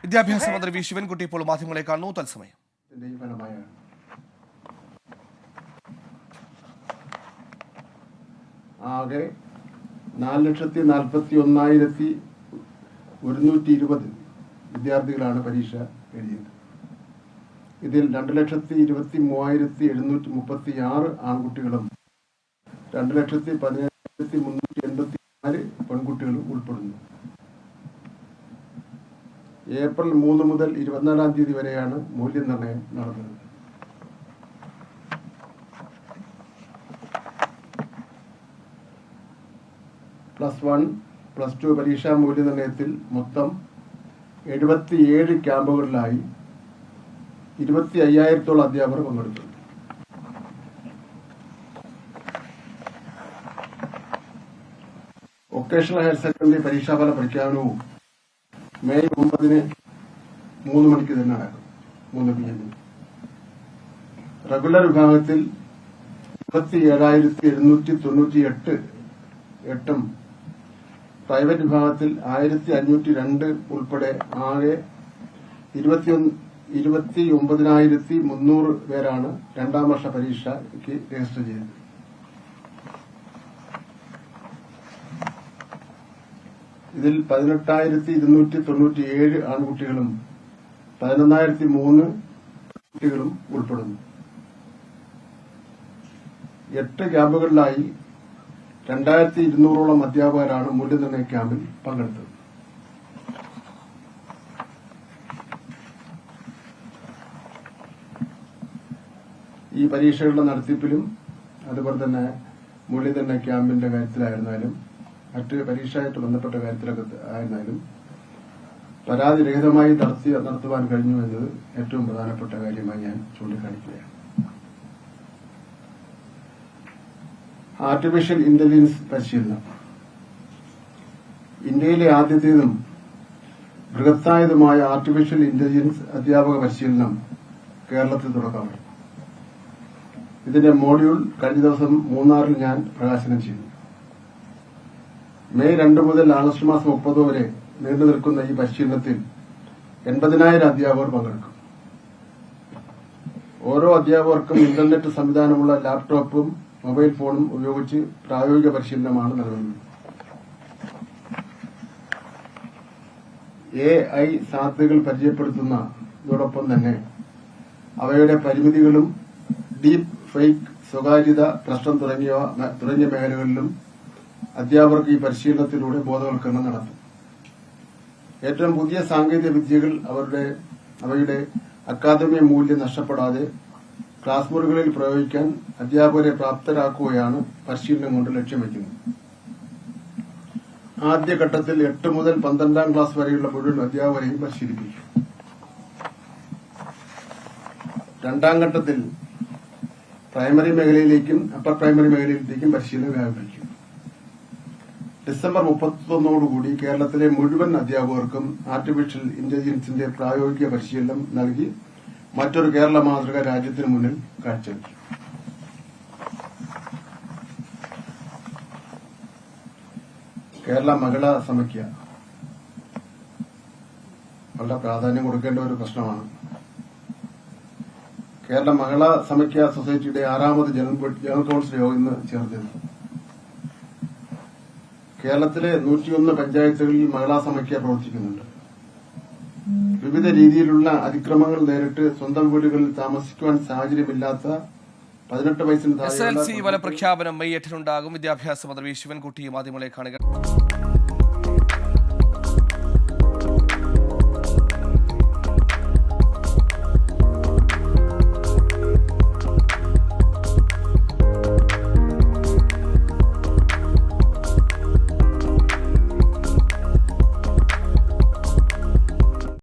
വിദ്യാഭ്യാസ മന്ത്രി വി ശിവൻകുട്ടി ഇപ്പോൾ മാധ്യമങ്ങളെ കാണുന്നു. തത്സമയം ആകെ 4,41,120 വിദ്യാർത്ഥികളാണ് പരീക്ഷ എഴുതിയത്. ഇതിൽ 2,23,736 ആൺകുട്ടികളും 2,17,384 പെൺകുട്ടികളും ഉൾപ്പെടുന്നു. ഏപ്രിൽ 3 മുതൽ 24-ാം തീയതി വരെയാണ് മൂല്യനിർണ്ണയം നടന്നത്. +1, +2 പരീക്ഷാ മൂല്യനിർണ്ണയത്തിൽ മൊത്തം 77 ക്യാമ്പുകളിലായി 25,000-ഓളം അധ്യാപകർ പങ്കെടുത്തു. വൊക്കേഷണൽ ഹയർ സെക്കൻഡറി പരീക്ഷാഫല പ്രഖ്യാപനവും മെയ് 9-ന് 3 മണിക്ക് തന്നെ നടക്കും. 3 PM. റെഗുലർ വിഭാഗത്തിൽ 27,798 പ്രൈവറ്റ് വിഭാഗത്തിൽ 1,502 ഉൾപ്പെടെ ആകെ 29,300 പേരാണ് രണ്ടാം വർഷ പരീക്ഷയ്ക്ക് രജിസ്റ്റർ ചെയ്തത്. ഇതിൽ 18,297 ആൺകുട്ടികളും 11,003 കുട്ടികളും ഉൾപ്പെടുന്നു. 8 ക്യാമ്പുകളിലായി 2,200-ഓളം അധ്യാപകരാണ് മൂല്യനിർണ്ണയ ക്യാമ്പിൽ പങ്കെടുത്തത്. ഈ പരീക്ഷകളുടെ നടത്തിപ്പിലും അതുപോലെ തന്നെ മൂല്യനിർണ്ണയ ക്യാമ്പിന്റെ കാര്യത്തിലായിരുന്നാലും മറ്റ് പരീക്ഷയായിട്ട് ബന്ധപ്പെട്ട കാര്യത്തിലൊക്കെ ആയിരുന്നാലും പരാതിരഹിതമായി നടത്തുവാൻ കഴിഞ്ഞു എന്നത് ഏറ്റവും പ്രധാനപ്പെട്ട കാര്യമായി ഞാൻ ചൂണ്ടിക്കാണിക്കുകയാണ്. ആർട്ടിഫിഷ്യൽ ഇന്റലിജൻസ് പരിശീലനം ഇന്ത്യയിലെ ആദ്യത്തേതും ബൃഹത്തായതുമായ ആർട്ടിഫിഷ്യൽ ഇന്റലിജൻസ് അധ്യാപക പരിശീലനം കേരളത്തിൽ തുടക്കമായി. ഇതിന്റെ മോഡ്യൂൾ കഴിഞ്ഞ ദിവസം മൂന്നാറിൽ ഞാൻ പ്രകാശനം ചെയ്തു. മെയ് 2 മുതൽ ആഗസ്റ്റ് മാസം 30 വരെ നീണ്ടു നിൽക്കുന്ന ഈ പരിശീലനത്തിൽ 80,000 അധ്യാപകർ പങ്കെടുക്കും. ഓരോ അധ്യാപകർക്കും ഇന്റർനെറ്റ് സംവിധാനമുള്ള ലാപ്ടോപ്പും മൊബൈൽ ഫോണും ഉപയോഗിച്ച് പ്രായോഗിക പരിശീലനമാണ് നൽകുന്നത്. AI സാധ്യതകൾ പരിചയപ്പെടുത്തുന്നതോടൊപ്പം തന്നെ അവയുടെ പരിമിതികളും ഡീപ് ഫേക്ക്, സ്വകാര്യത പ്രശ്നം തുടങ്ങിയ മേഖലകളിലും അധ്യാപകർക്ക് ഈ പരിശീലനത്തിലൂടെ ബോധവൽക്കരണം നടത്തും. ഏറ്റവും പുതിയ സാങ്കേതിക വിദ്യകൾ അവയുടെ അക്കാദമിക മൂല്യം നഷ്ടപ്പെടാതെ ക്ലാസ് മുറികളിൽ പ്രയോഗിക്കാൻ അധ്യാപകരെ പ്രാപ്തരാക്കുകയാണ് പരിശീലനം കൊണ്ട് ലക്ഷ്യം വയ്ക്കുന്നത്. ആദ്യഘട്ടത്തിൽ 8 മുതൽ 12-ാം ക്ലാസ് വരെയുള്ള മുഴുവൻ അധ്യാപകരെയും പരിശീലിപ്പിക്കും. രണ്ടാം ഘട്ടത്തിൽ പ്രൈമറി മേഖലയിലേക്കും അപ്പർ പ്രൈമറി മേഖലയിലേക്കും പരിശീലനം വ്യാപിപ്പിക്കും. ഡിസംബർ 31 കേരളത്തിലെ മുഴുവൻ അധ്യാപകർക്കും ആർട്ടിഫിഷ്യൽ ഇന്റലിജൻസിന്റെ പ്രായോഗിക പരിശീലനം നൽകി മറ്റൊരു കേരള മാതൃക രാജ്യത്തിന് മുന്നിൽ കാഴ്ചവെക്കും. കേരള മഹിളാ സമാഖ്യ വളരെ പ്രാധാന്യം കൊടുക്കേണ്ട ഒരു പ്രശ്നമാണ്. കേരള മഹിളാ സമാഖ്യ സൊസൈറ്റിയുടെ 6ാമത് ജനറൽ കൌൺസിൽ യോഗം ഇന്ന് ചേർന്നിരുന്നു. കേരളത്തിലെ 101 പഞ്ചായത്തുകളിൽ മഹിളാ സമാഖ്യ പ്രവർത്തിക്കുന്നുണ്ട്. വിവിധ രീതിയിലുള്ള അതിക്രമങ്ങൾ നേരിട്ട് സ്വന്തം വീടുകളിൽ താമസിക്കുവാൻ സാഹചര്യമില്ലാത്ത 18 വയസ്സിന് താഴെയുള്ള SLC ഫലപ്രഖ്യാപനം മെയ് 8-നുണ്ടാകും. വിദ്യാഭ്യാസ മന്ത്രി വി ശിവൻകുട്ടി മാധ്യമങ്ങളെ കാണുക.